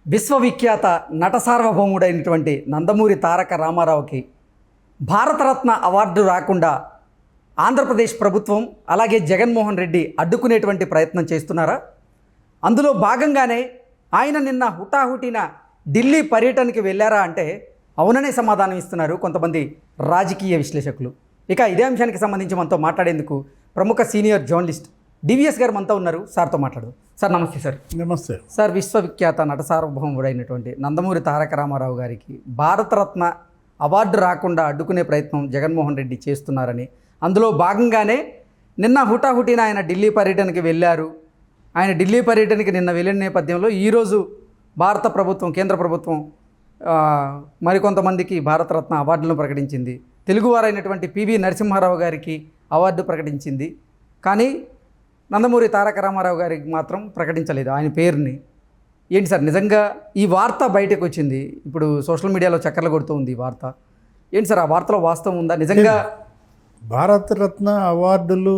విశ్వవిఖ్యాత నట సార్వభౌముడైనటువంటి నందమూరి తారక రామారావుకి భారతరత్న అవార్డు రాకుండా ఆంధ్రప్రదేశ్ ప్రభుత్వం అలాగే జగన్మోహన్ రెడ్డి అడ్డుకునేటువంటి ప్రయత్నం చేస్తున్నారా? అందులో భాగంగానే ఆయన నిన్న హుటాహుటిన ఢిల్లీ పర్యటనకి వెళ్ళారా అంటే అవుననే సమాధానం ఇస్తున్నారు కొంతమంది రాజకీయ విశ్లేషకులు. ఇక ఇదే అంశానికి సంబంధించి మనతో మాట్లాడేందుకు ప్రముఖ సీనియర్ జర్నలిస్ట్ డివిఎస్ గారు మనతో ఉన్నారు. సార్తో మాట్లాడదు. సార్ నమస్తే. సార్ నమస్తే సార్. విశ్వవిఖ్యాత నట సార్వభౌముడైనటువంటి నందమూరి తారక రామారావు గారికి భారతరత్న అవార్డు రాకుండా అడ్డుకునే ప్రయత్నం జగన్మోహన్ రెడ్డి చేస్తున్నారని, అందులో భాగంగానే నిన్న హుటాహుటిన ఆయన ఢిల్లీ పర్యటనకి వెళ్ళారు. ఆయన ఢిల్లీ పర్యటనకి నిన్న వెళ్ళిన నేపథ్యంలో ఈరోజు భారత ప్రభుత్వం, కేంద్ర ప్రభుత్వం మరికొంతమందికి భారతరత్న అవార్డులను ప్రకటించింది. తెలుగువారైనటువంటి పివి నరసింహారావు గారికి అవార్డు ప్రకటించింది. కానీ నందమూరి తారక రామారావు గారికి మాత్రం ప్రకటించలేదు ఆయన పేరుని. ఏంటి సార్, నిజంగా ఈ వార్త బయటకు వచ్చింది, ఇప్పుడు సోషల్ మీడియాలో చక్కర్లు కొడుతూ ఉంది ఈ వార్త. ఏంటి సార్, ఆ వార్తలో వాస్తవం ఉందా? నిజంగా భారతరత్న అవార్డులు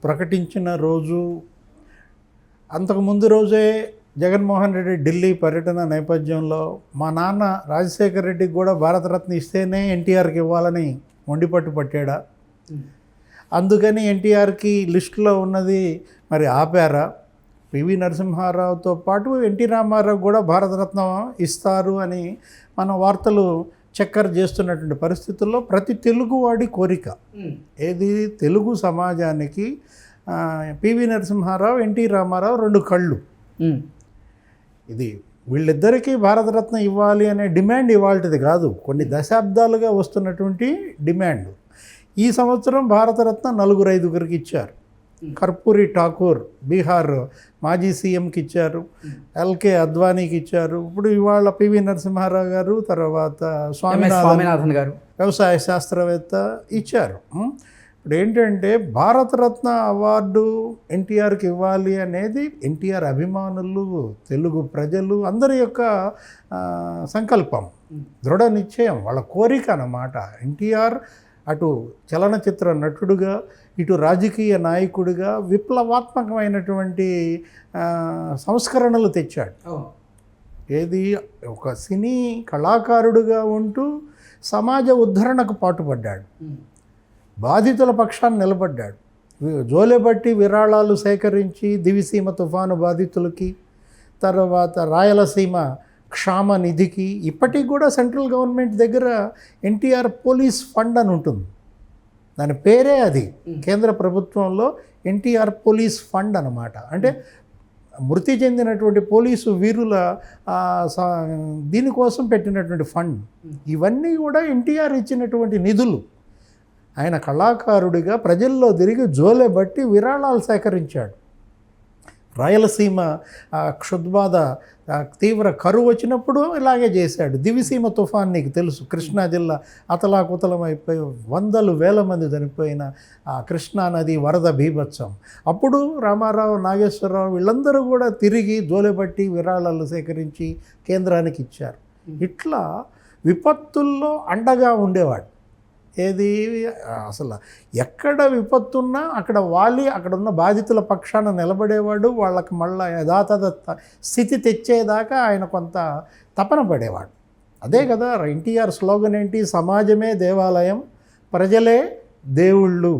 ప్రకటించిన రోజు, అంతకుముందు రోజే జగన్మోహన్ రెడ్డి ఢిల్లీ పర్యటన నేపథ్యంలో మా నాన్న రాజశేఖర రెడ్డికి కూడా భారతరత్న ఇస్తేనే ఎన్టీఆర్కి ఇవ్వాలని మొండిపట్టు పట్టాడా? అందుకని ఎన్టీఆర్కి లిస్టులో ఉన్నది మరి ఆపారా? పివి నరసింహారావుతో పాటు ఎన్టీ రామారావు కూడా భారతరత్న ఇస్తారు అని మన వార్తలు చక్కర చేస్తున్నటువంటి పరిస్థితుల్లో ప్రతి తెలుగువాడి కోరిక ఏది, తెలుగు సమాజానికి పివి నరసింహారావు, ఎన్టీ రామారావు రెండు కళ్ళు. ఇది వీళ్ళిద్దరికీ భారతరత్న ఇవ్వాలి అనే డిమాండ్ ఇవాళది కాదు, కొన్ని దశాబ్దాలుగా వస్తున్నటువంటి డిమాండ్. ఈ సంవత్సరం భారతరత్న 4-5 ఇచ్చారు. కర్పూరి ఠాకూర్ బీహార్ మాజీ సీఎంకి ఇచ్చారు, ఎల్కే అద్వానీకి ఇచ్చారు, ఇప్పుడు ఇవాళ పివి నరసింహారావు గారు, తర్వాత స్వామినాథన్ గారు వ్యవసాయ శాస్త్రవేత్త ఇచ్చారు. ఇప్పుడు ఏంటంటే భారతరత్న అవార్డు ఎన్టీఆర్కి ఇవ్వాలి అనేది ఎన్టీఆర్ అభిమానులు, తెలుగు ప్రజలు అందరి యొక్క సంకల్పం, దృఢ నిశ్చయం, వాళ్ళ కోరిక అన్నమాట. ఎన్టీఆర్ అటు చలనచిత్ర నటుడుగా, ఇటు రాజకీయ నాయకుడిగా విప్లవాత్మకమైనటువంటి సంస్కరణలు తెచ్చాడు. ఏది, ఒక సినీ కళాకారుడిగా ఉంటూ సమాజ ఉద్ధరణకు పాటుపడ్డాడు, బాధితుల పక్షాన్ని నిలబడ్డాడు, జోలెబట్టి విరాళాలు సేకరించి దివిసీమ తుఫాను బాధితులకి, తర్వాత రాయలసీమ క్షామ నిధికి, ఇప్పటికి కూడా సెంట్రల్ గవర్నమెంట్ దగ్గర ఎన్టీఆర్ పోలీస్ ఫండ్ అని ఉంటుంది, దాని పేరే అది. కేంద్ర ప్రభుత్వంలో ఎన్టీఆర్ పోలీస్ ఫండ్ అన్నమాట. అంటే మృతి చెందినటువంటి పోలీసు వీరుల దీనికోసం పెట్టినటువంటి ఫండ్. ఇవన్నీ కూడా ఎన్టీఆర్ ఇచ్చినటువంటి నిధులు. ఆయన కళాకారుడిగా ప్రజల్లో తిరిగి జోలెబట్టి విరాళాలు సేకరించాడు. రాయలసీమ క్షుద్బాధ, తీవ్ర కరువు వచ్చినప్పుడు ఇలాగే చేశాడు. దివిసీమ తుఫాన్ నీకు తెలుసు, కృష్ణా జిల్లా అతలాకుతలమైపోయి 100,000 మంది చనిపోయిన కృష్ణా నది వరద బీభత్సం. అప్పుడు రామారావు, నాగేశ్వరరావు వీళ్ళందరూ కూడా తిరిగి జోలెబట్టి విరాళాలు సేకరించి కేంద్రానికి ఇచ్చారు. ఇట్లా విపత్తుల్లో అండగా ఉండేవాడు. ఏది, అసలు ఎక్కడ విపత్తున్నా అక్కడ అక్కడ ఉన్న బాధితుల పక్షాన నిలబడేవాడు, వాళ్ళకి మళ్ళీ యథాతథ స్థితి తెచ్చేదాకా ఆయన కొంత తపన పడేవాడు. అదే కదా ఎన్టీఆర్ స్లోగన్ ఏంటి, సమాజమే దేవాలయం, ప్రజలే దేవుళ్ళు.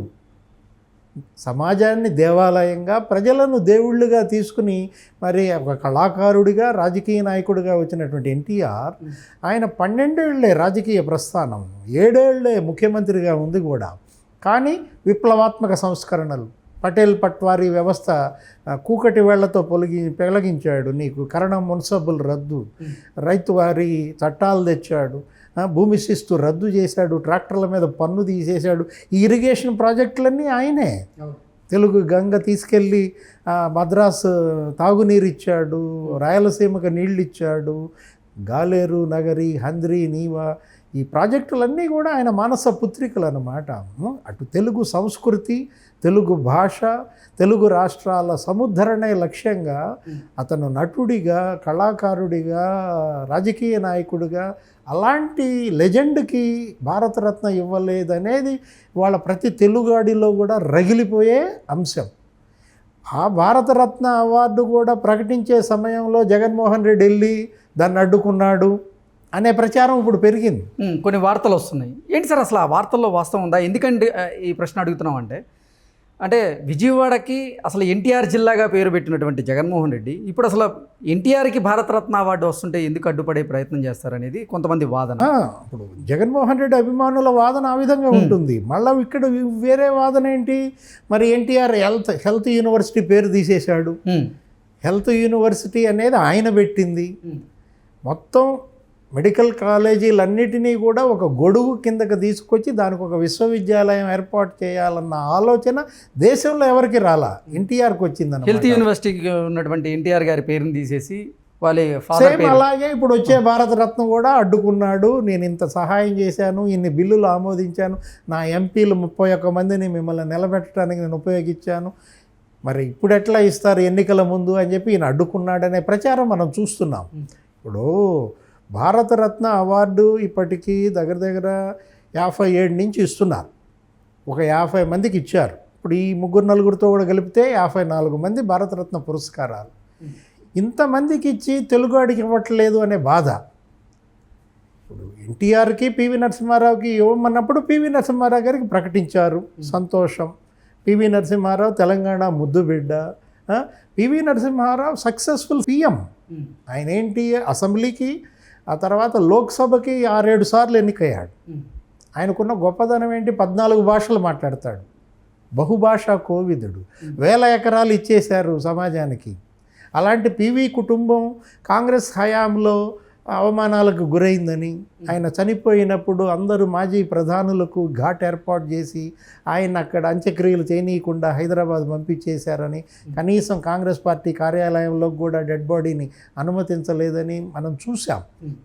సమాజాన్ని దేవాలయంగా, ప్రజలను దేవుళ్ళుగా తీసుకుని మరి ఒక కళాకారుడిగా, రాజకీయ నాయకుడిగా వచ్చినటువంటి ఎన్టీఆర్ ఆయన 12 ఏళ్లే రాజకీయ ప్రస్థానం, 7 ఏళ్లే ముఖ్యమంత్రిగా ఉంది కూడా. కానీ విప్లవాత్మక సంస్కరణలు, పటేల్ పట్వారీ వ్యవస్థ కూకటి వేళ్లతో పెళ్లగించాడు. నీకు కరణం మున్సబుల్ రద్దు, రైతు వారి చట్టాలు తెచ్చాడు, భూమి శిస్తు రద్దు చేశాడు, ట్రాక్టర్ల మీద పన్ను తీసేశాడు. ఈ ఇరిగేషన్ ప్రాజెక్టులన్నీ ఆయనే. తెలుగు గంగ తీసుకెళ్ళి మద్రాసు తాగునీరు ఇచ్చాడు, రాయలసీమకు నీళ్ళు ఇచ్చాడు, గాలేరు నగరి, హంద్రి, నీవా, ఈ ప్రాజెక్టులన్నీ కూడా ఆయన మానస పుత్రికలు అన్నమాట. అటు తెలుగు సంస్కృతి, తెలుగు భాష, తెలుగు రాష్ట్రాల సముద్ధరణే లక్ష్యంగా అతను నటుడిగా, కళాకారుడిగా, రాజకీయ నాయకుడిగా అలాంటి లెజెండ్కి భారతరత్న ఇవ్వలేదనేది వాళ్ళ ప్రతి తెలుగాడిలో కూడా రగిలిపోయే అంశం. ఆ భారతరత్న అవార్డు కూడా ప్రకటించే సమయంలో జగన్మోహన్ రెడ్డి వెళ్ళి దాన్ని అడ్డుకున్నాడు అనే ప్రచారం ఇప్పుడు పెరిగింది. కొన్ని వార్తలు వస్తున్నాయి. ఏంటి సార్ అసలు ఆ వార్తల్లో వాస్తవం ఉందా? ఎందుకంటే ఈ ప్రశ్న అడుగుతున్నాం అంటే విజయవాడకి అసలు ఎన్టీఆర్ జిల్లాగా పేరు పెట్టినటువంటి జగన్మోహన్ రెడ్డి ఇప్పుడు అసలు ఎన్టీఆర్కి భారతరత్న అవార్డు వస్తుంటే ఎందుకు అడ్డుపడే ప్రయత్నం చేస్తారనేది కొంతమంది వాదన. ఇప్పుడు జగన్మోహన్ రెడ్డి అభిమానుల వాదన ఆ విధంగా ఉంటుంది. మళ్ళీ ఇక్కడ వేరే వాదన ఏంటి, మరి ఎన్టీఆర్ హెల్త్ యూనివర్సిటీ పేరు తీసేశాడు. హెల్త్ యూనివర్సిటీ అనేది ఆయన పెట్టింది. మొత్తం మెడికల్ కాలేజీలన్నిటినీ కూడా ఒక గొడుగు కిందకి తీసుకొచ్చి దానికి ఒక విశ్వవిద్యాలయం ఏర్పాటు చేయాలన్న ఆలోచన దేశంలో ఎవరికి రాలా, ఎన్టీఆర్కి వచ్చిందన్న. హెల్త్ యూనివర్సిటీకి ఉన్నటువంటి ఎన్టీఆర్ గారి పేరుని తీసేసి సేమ్ అలాగే ఇప్పుడు వచ్చే భారతరత్న కూడా అడ్డుకున్నాడు. నేను ఇంత సహాయం చేశాను, ఇన్ని బిల్లులు ఆమోదించాను, నా ఎంపీలు 31 మందిని మిమ్మల్ని నిలబెట్టడానికి నేను ఉపయోగించాను, మరి ఇప్పుడు ఎట్లా ఇస్తారు ఎన్నికల ముందు అని చెప్పి ఈయన అడ్డుకున్నాడనే ప్రచారం మనం చూస్తున్నాం. ఇప్పుడు భారతరత్న అవార్డు ఇప్పటికీ దగ్గర దగ్గర 57 నుంచి ఇస్తున్నారు. ఒక 50 మందికి ఇచ్చారు. ఇప్పుడు ఈ 3-4తో కూడా కలిపితే 54 మంది భారతరత్న పురస్కారాలు. ఇంతమందికి ఇచ్చి తెలుగువాడికి ఇవ్వట్లేదు అనే బాధ. ఇప్పుడు ఎన్టీఆర్కి పివి నరసింహారావుకి ఇవ్వమన్నప్పుడు పివి నరసింహారావు గారికి ప్రకటించారు, సంతోషం. పివి నరసింహారావు తెలంగాణ ముద్దు బిడ్డ. PV Narasimha Rao successful PM. ఆయన ఏంటి, అసెంబ్లీకి ఆ తర్వాత లోక్సభకి 6-7 సార్లు ఎన్నికయ్యాడు. ఆయనకున్న గొప్పదనం ఏంటి, 14 భాషలు మాట్లాడతాడు, బహుభాషా కోవిదుడు. 1000 ఎకరాలు ఇచ్చేశారు సమాజానికి. అలాంటి పివి కుటుంబం కాంగ్రెస్ హయాంలో అవమానాలకు గురైందని, ఆయన చనిపోయినప్పుడు అందరూ మాజీ ప్రధానులకు ఘాట్ ఏర్పాటు చేసి ఆయన అక్కడ అంత్యక్రియలు చేయనీయకుండా హైదరాబాద్ పంపించేశారని, కనీసం కాంగ్రెస్ పార్టీ కార్యాలయంలో కూడా డెడ్ బాడీని అనుమతించలేదని మనం చూసాం.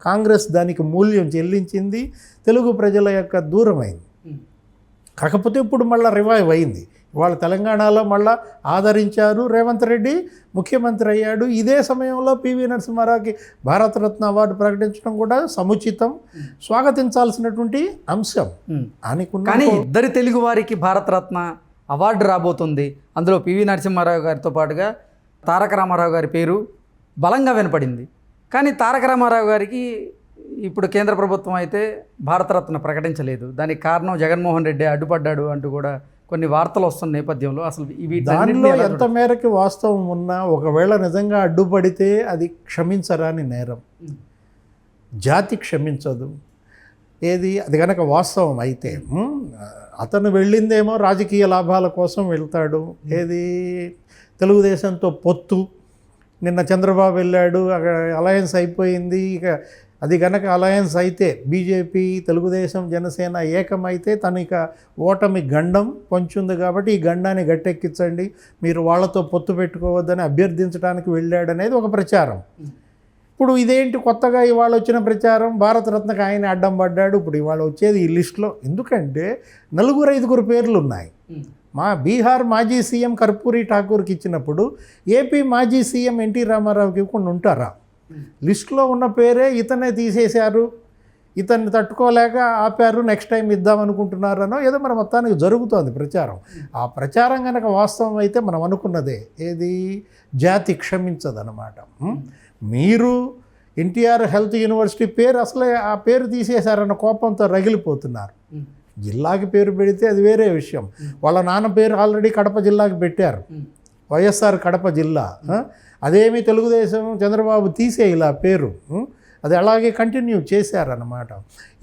కాంగ్రెస్ దానికి మూల్యం చెల్లించింది, తెలుగు ప్రజల యొక్క దూరమైంది. కాకపోతే ఇప్పుడు మళ్ళీ రివైవ్ అయింది. వాళ్ళు తెలంగాణలో మళ్ళా ఆదరించారు, రేవంత్ రెడ్డి ముఖ్యమంత్రి అయ్యాడు. ఇదే సమయంలో పివి నరసింహారావుకి భారతరత్న అవార్డు ప్రకటించడం కూడా సముచితం, స్వాగతించాల్సినటువంటి అంశం అనుకున్నా. కానీ ఇద్దరు తెలుగు వారికి భారతరత్న అవార్డు రాబోతుంది. అందులో పివి నరసింహారావు గారితో పాటుగా తారక రామారావు గారి పేరు బలంగా వినపడింది. కానీ తారక రామారావు గారికి ఇప్పుడు కేంద్ర ప్రభుత్వం అయితే భారతరత్న ప్రకటించలేదు. దానికి కారణం జగన్మోహన్ రెడ్డి అడ్డుపడ్డాడు అంటూ కూడా కొన్ని వార్తలు వస్తున్న నేపథ్యంలో అసలు దానిలో ఎంత మేరకు వాస్తవం ఉన్నా, ఒకవేళ నిజంగా అడ్డుపడితే అది క్షమించరాని నేరం, జాతి క్షమించదు. అది కనుక వాస్తవం అయితే, అతను వెళ్ళిందేమో రాజకీయ లాభాల కోసం వెళ్తాడు. తెలుగుదేశంతో పొత్తు, నిన్న చంద్రబాబు వెళ్ళాడు, అక్కడ అలయన్స్ అయిపోయింది. ఇక అది కనుక అలయన్స్ అయితే బీజేపీ, తెలుగుదేశం, జనసేన ఏకమైతే తను ఇక ఓటమి గండం పొంచుంది కాబట్టి ఈ గండాన్ని గట్టెక్కించండి, మీరు వాళ్ళతో పొత్తు పెట్టుకోవద్దని అభ్యర్థించడానికి వెళ్ళాడనేది ఒక ప్రచారం. ఇప్పుడు ఇదేంటి కొత్తగా ఇవాళ వచ్చిన ప్రచారం, భారతరత్నకు ఆయన అడ్డం పడ్డాడు. ఇప్పుడు ఇవాళ వచ్చేది ఈ లిస్టులో ఎందుకంటే 4-5 పేర్లు ఉన్నాయి. బీహార్ మాజీ సీఎం కర్పూరి ఠాకూర్కి ఇచ్చినప్పుడు ఏపీ మాజీ సీఎం ఎన్టీ రామారావుకి ఇవ్వకుండా ఉంటారా? లిస్టులో ఉన్న పేరే ఇతనే తీసేశారు, ఇతన్ని తట్టుకోలేక ఆపారు, నెక్స్ట్ టైం ఇద్దామనుకుంటున్నారనో ఏదో మన మొత్తానికి జరుగుతోంది ప్రచారం. ఆ ప్రచారం కనుక వాస్తవం అయితే మనం అనుకున్నదే, జాతి క్షమించదనమాట. మీరు ఎన్టీఆర్ హెల్త్ యూనివర్సిటీ పేరు అసలే ఆ పేరు తీసేశారన్న కోపంతో రగిలిపోతున్నారు. జిల్లాకి పేరు పెడితే అది వేరే విషయం. వాళ్ళ నాన్న పేరు ఆల్రెడీ కడప జిల్లాకి పెట్టారు, వైఎస్ఆర్ కడప జిల్లా. అదేమి తెలుగుదేశం చంద్రబాబు తీసేయాల పేరు, అది అలాగే కంటిన్యూ చేశారన్నమాట.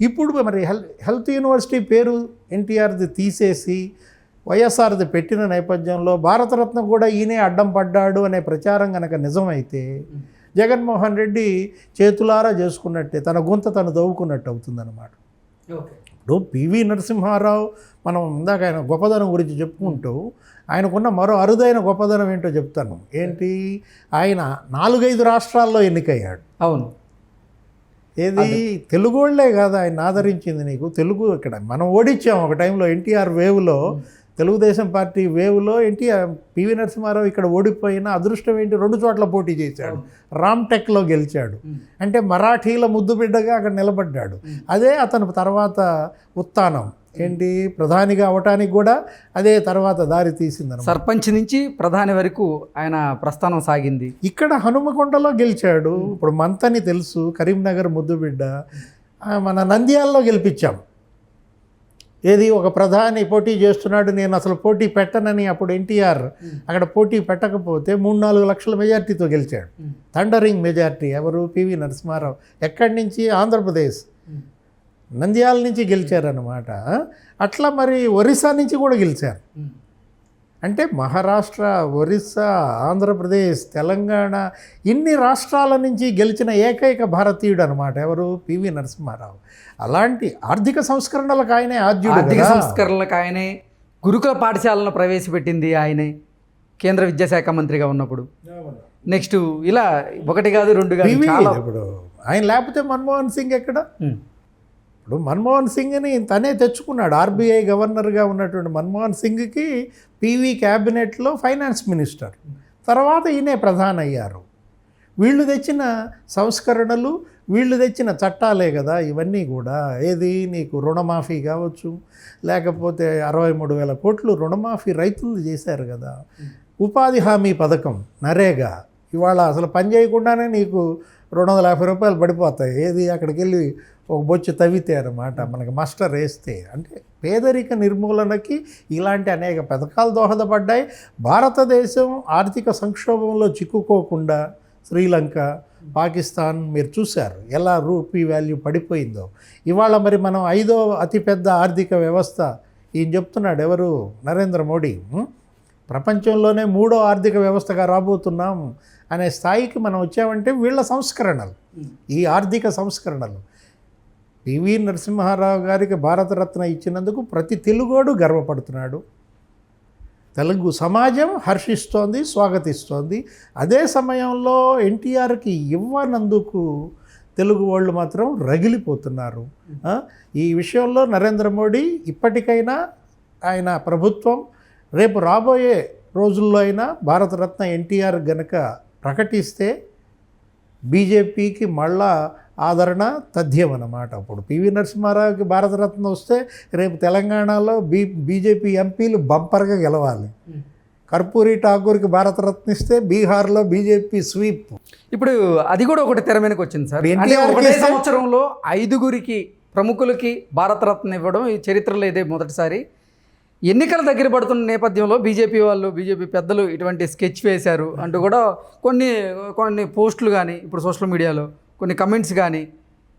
ఇప్పుడు మరి హెల్త్ యూనివర్సిటీ పేరు ఎన్టీఆర్ది తీసేసి వైఎస్ఆర్ది పెట్టిన నేపథ్యంలో భారతరత్న కూడా ఈయనే అడ్డం పడ్డాడు అనే ప్రచారం కనుక నిజమైతే జగన్మోహన్ రెడ్డి చేతులారా చేసుకున్నట్టే, తన గుంత తను దవ్వుకున్నట్టు అవుతుందన్నమాట. ఇప్పుడు పివి నరసింహారావు, మనం ఇందాక ఆయన గొప్పదనం గురించి చెప్పుకుంటూ ఆయనకున్న మరో అరుదైన గొప్పదనం ఏంటో చెప్తాను. ఆయన 4-5 రాష్ట్రాల్లో ఎన్నికయ్యాడు. అవును, తెలుగు వాళ్ళే కాదు ఆయన ఆదరించింది. నీకు తెలుగు ఇక్కడ మనం ఓడించాం ఒక టైంలో ఎన్టీఆర్ వేవ్లో, తెలుగుదేశం పార్టీ వేవ్లో పివి నరసింహారావు ఇక్కడ ఓడిపోయిన అదృష్టం ఏంటి, 2 చోట్ల పోటీ చేశాడు, రామ్టెక్లో గెలిచాడు. అంటే మరాఠీల ముద్దుబిడ్డగా అక్కడ నిలబడ్డాడు. అదే అతను తర్వాత ఉత్థానం ఏంటి ప్రధానిగా అవటానికి కూడా అదే తర్వాత దారి తీసిందన్నమాట. సర్పంచ్ నుంచి ప్రధాని వరకు ఆయన ప్రస్థానం సాగింది. ఇక్కడ హనుమకొండలో గెలిచాడు. ఇప్పుడు మంతని తెలుసు, కరీంనగర్ ముద్దుబిడ్డ. మన నంద్యాలలో గెలిపించాం. ఏది ఒక ప్రధాని పోటీ చేస్తున్నాడు, నేను అసలు పోటీ పెట్టనని అప్పుడు ఎన్టీఆర్ అక్కడ పోటీ పెట్టకపోతే 3-4 లక్షల మెజార్టీతో గెలిచాడు. Thundering majority. ఎవరు? పివి నరసింహారావు. ఎక్కడి నుంచి? ఆంధ్రప్రదేశ్ నంద్యాల నుంచి గెలిచారన్నమాట. అట్లా మరి ఒరిస్సా నుంచి కూడా గెలిచారు. అంటే మహారాష్ట్ర, ఒరిస్సా, ఆంధ్రప్రదేశ్, తెలంగాణ ఇన్ని రాష్ట్రాల నుంచి గెలిచిన ఏకైక భారతీయుడు అనమాట. ఎవరు? పివి నరసింహారావు. అలాంటి ఆర్థిక సంస్కరణలకు ఆయనే ఆద్యుడు. ఆర్థిక సంస్కరణలకు ఆయనే, గురుకుల పాఠశాలను ప్రవేశపెట్టింది ఆయనే కేంద్ర విద్యాశాఖ మంత్రిగా ఉన్నప్పుడు. నెక్స్ట్ ఇలా ఒకటి కాదు రెండు కాదు చాలా. ఇప్పుడు ఆయన లేకపోతే మన్మోహన్ సింగ్ ఎక్కడ? ఇప్పుడు మన్మోహన్ సింగ్ని తనే తెచ్చుకున్నాడు. ఆర్బీఐ గవర్నర్గా ఉన్నటువంటి మన్మోహన్ సింగ్కి పీవీ క్యాబినెట్లో ఫైనాన్స్ మినిస్టర్, తర్వాత ఈయనే ప్రధాని అయ్యారు. వీళ్ళు తెచ్చిన సంస్కరణలు, వీళ్ళు తెచ్చిన చట్టాలే కదా ఇవన్నీ కూడా. ఏది? నీకు రుణమాఫీ కావచ్చు, లేకపోతే 63,000 కోట్లు రుణమాఫీ రైతులు చేశారు కదా. ఉపాధి హామీ పథకం, నరేగా, ఇవాళ అసలు పని చేయకుండానే నీకు 250 రూపాయలు పడిపోతాయి. ఏది? అక్కడికి వెళ్ళి ఒక బొచ్చు తవ్వితే అన్నమాట, మనకి మాస్టర్ వేస్తే. అంటే పేదరిక నిర్మూలనకి ఇలాంటి అనేక పథకాలు దోహదపడ్డాయి. భారతదేశం ఆర్థిక సంక్షోభంలో చిక్కుకోకుండా శ్రీలంక, పాకిస్తాన్ మీరు చూశారు ఎలా రూపీ వాల్యూ పడిపోయిందో. ఇవాళ మరి మనం 5వ అతిపెద్ద ఆర్థిక వ్యవస్థ ఈయన చెప్తున్నాడు. ఎవరు? నరేంద్ర మోడీ. ప్రపంచంలోనే 3వ ఆర్థిక వ్యవస్థగా రాబోతున్నాం అనే స్థాయికి మనం వచ్చామంటే వీళ్ళ సంస్కరణలు, ఈ ఆర్థిక సంస్కరణలు. పివి నరసింహారావు గారికి భారతరత్న ఇచ్చినందుకు ప్రతి తెలుగోడు గర్వపడుతున్నాడు. తెలుగు సమాజం హర్షిస్తోంది, స్వాగతిస్తోంది. అదే సమయంలో ఎన్టీఆర్కి ఇవ్వనందుకు తెలుగు వాళ్ళు మాత్రం రగిలిపోతున్నారు. ఈ విషయంలో నరేంద్ర మోడీ ఇప్పటికైనా ఆయన ప్రభుత్వం రేపు రాబోయే రోజుల్లో అయినా భారతరత్న ఎన్టీఆర్ గనక ప్రకటిస్తే బీజేపీకి మళ్ళా ఆదరణ తథ్యం అన్నమాట. అప్పుడు పివి నరసింహారావుకి భారతరత్న వస్తే రేపు తెలంగాణలో బీజేపీ ఎంపీలు బంపర్గా గెలవాలి. కర్పూరి ఠాకూర్కి భారతరత్న ఇస్తే బీహార్లో బీజేపీ స్వీప్. ఇప్పుడు అది కూడా ఒకటి తెర మీదకి వచ్చింది సార్. అంటే ఒకటే సంవత్సరంలో 5గురికి ప్రముఖులకి భారతరత్న ఇవ్వడం ఈ చరిత్రలో ఇదే మొదటిసారి. ఎన్నికల దగ్గర పడుతున్న నేపథ్యంలో బీజేపీ వాళ్ళు, బీజేపీ పెద్దలు ఇటువంటి స్కెచ్ వేశారు అంటూ కూడా కొన్ని పోస్టులు కానీ, ఇప్పుడు సోషల్ మీడియాలో కొన్ని కమెంట్స్ కానీ,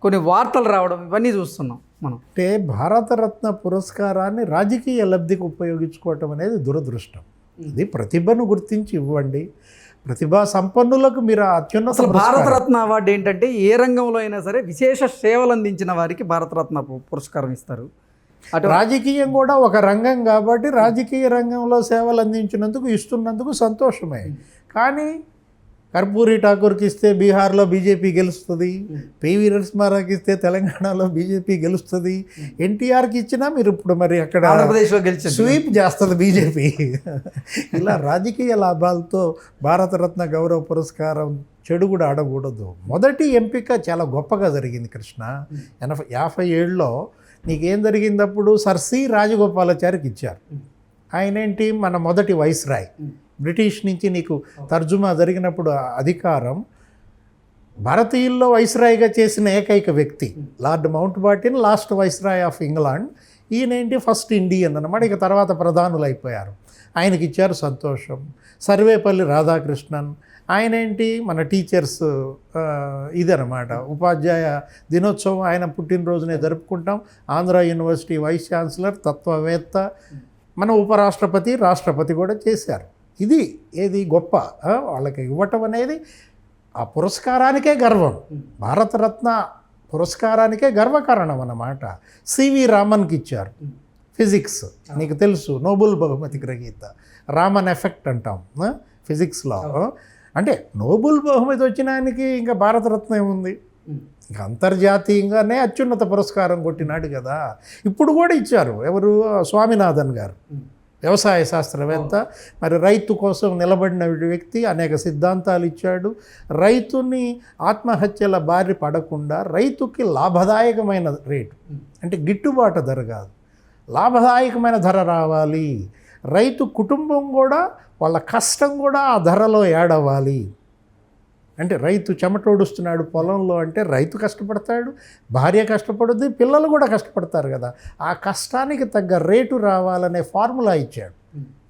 కొన్ని వార్తలు రావడం, ఇవన్నీ చూస్తున్నాం మనం. అంటే భారతరత్న పురస్కారాన్ని రాజకీయ లబ్ధికి ఉపయోగించుకోవటం అనేది దురదృష్టం. ఇది ప్రతిభను గుర్తించి ఇవ్వండి. ప్రతిభా సంపన్నులకు మీరు అత్యున్నత. అసలు భారతరత్న అవార్డు ఏంటంటే ఏ రంగంలో అయినా సరే విశేష సేవలు అందించిన వారికి భారతరత్న పురస్కారం ఇస్తారు. రాజకీయం కూడా ఒక రంగం కాబట్టి రాజకీయ రంగంలో సేవలు అందించినందుకు ఇస్తున్నందుకు సంతోషమే. కానీ కర్పూరి ఠాకూర్కి ఇస్తే బీహార్లో బీజేపీ గెలుస్తుంది, పివి నరసింహారావుకి ఇస్తే తెలంగాణలో బీజేపీ గెలుస్తుంది, ఎన్టీఆర్కి ఇచ్చినా మీరు ఇప్పుడు మరి అక్కడ ఆంధ్రప్రదేశ్లో గెలిచి స్వీప్ చేస్తుంది బీజేపీ. ఇలా రాజకీయ లాభాలతో భారతరత్న గౌరవ పురస్కారం చెడు కూడా ఆడకూడదు. మొదటి ఎంపిక చాలా గొప్పగా జరిగింది కృష్ణ. 57లో నీకేం జరిగిందప్పుడు? సర్ సి రాజగోపాలాచారికి ఇచ్చారు. ఆయన ఏంటి? మన మొదటి వైస్రాయ్. బ్రిటిష్ నుంచి నీకు తర్జుమా జరిగినప్పుడు అధికారం భారతీయుల్లో వైస్రాయ్గా చేసిన ఏకైక వ్యక్తి Lord Mountbatten, last viceroy of England. ఈయనేంటి? ఫస్ట్ ఇండియన్ అన్నమాట. ఇక తర్వాత ప్రధానులు అయిపోయారు. ఆయనకి ఇచ్చారు, సంతోషం. సర్వేపల్లి రాధాకృష్ణన్ ఆయనేంటి? మన టీచర్స్ ఇదనమాట, ఉపాధ్యాయ దినోత్సవం ఆయన పుట్టినరోజునే జరుపుకుంటాం. ఆంధ్ర యూనివర్సిటీ వైస్ ఛాన్సలర్, తత్వవేత్త, మన ఉపరాష్ట్రపతి, రాష్ట్రపతి కూడా చేశారు. ఇది ఏది గొప్ప వాళ్ళకి ఇవ్వటం అనేది ఆ పురస్కారానికే గర్వం. భారతరత్న పురస్కారానికే గర్వకారణం అన్నమాట. సివి రామన్కి ఇచ్చారు, ఫిజిక్స్. నీకు తెలుసు, నోబెల్ బహుమతి గ్రహీత. రామన్ ఎఫెక్ట్ అంటాం ఫిజిక్స్లో. అంటే నోబెల్ బహుమతి వచ్చిన ఆయనకి ఇంకా భారతరత్న ఏముంది? ఇంకా అంతర్జాతీయంగానే అత్యున్నత పురస్కారం కొట్టినాడు కదా. ఇప్పుడు కూడా ఇచ్చారు. ఎవరు? స్వామినాథన్ గారు, వ్యవసాయ శాస్త్రవేత్త. మరి రైతు కోసం నిలబడిన వ్యక్తి, అనేక సిద్ధాంతాలు ఇచ్చాడు. రైతుని ఆత్మహత్యల బారి పడకుండా రైతుకి లాభదాయకమైన రేటు, అంటే గిట్టుబాటు ధర కాదు, లాభదాయకమైన ధర రావాలి, రైతు కుటుంబం కూడా వాళ్ళ కష్టం కూడా ఆ ధరలో యాడ్ అవ్వాలి. అంటే రైతు చెమటోడుస్తున్నాడు పొలంలో అంటే రైతు కష్టపడతాడు, భార్య కష్టపడుద్ది, పిల్లలు కూడా కష్టపడతారు కదా. ఆ కష్టానికి తగ్గ రేటు రావాలనే ఫార్ములా ఇచ్చాడు.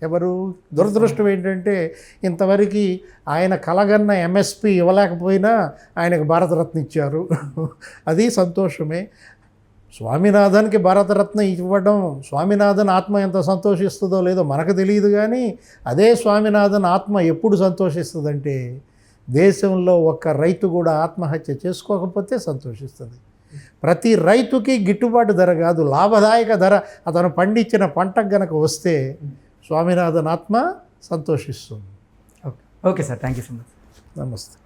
ఎవరు? దురదృష్టం ఏంటంటే ఇంతవరకు ఆయన కలగన్న ఎంఎస్పి ఇవ్వలేకపోయినా ఆయనకు భారతరత్న ఇచ్చారు. అది సంతోషమే. స్వామినాథన్కి భారతరత్న ఇవ్వడం, స్వామినాథన్ ఆత్మ ఎంత సంతోషిస్తుందో లేదో మనకు తెలియదు, కానీ అదే స్వామినాథన్ ఆత్మ ఎప్పుడు సంతోషిస్తుందంటే దేశంలో ఒక్క రైతు కూడా ఆత్మహత్య చేసుకోకపోతే సంతోషిస్తుంది. ప్రతి రైతుకి గిట్టుబాటు ధర కాదు, లాభదాయక ధర అతను పండించిన పంటకు గనక వస్తే స్వామినాథన్ ఆత్మ సంతోషిస్తుంది. Okay sir, thank you so much. నమస్తే.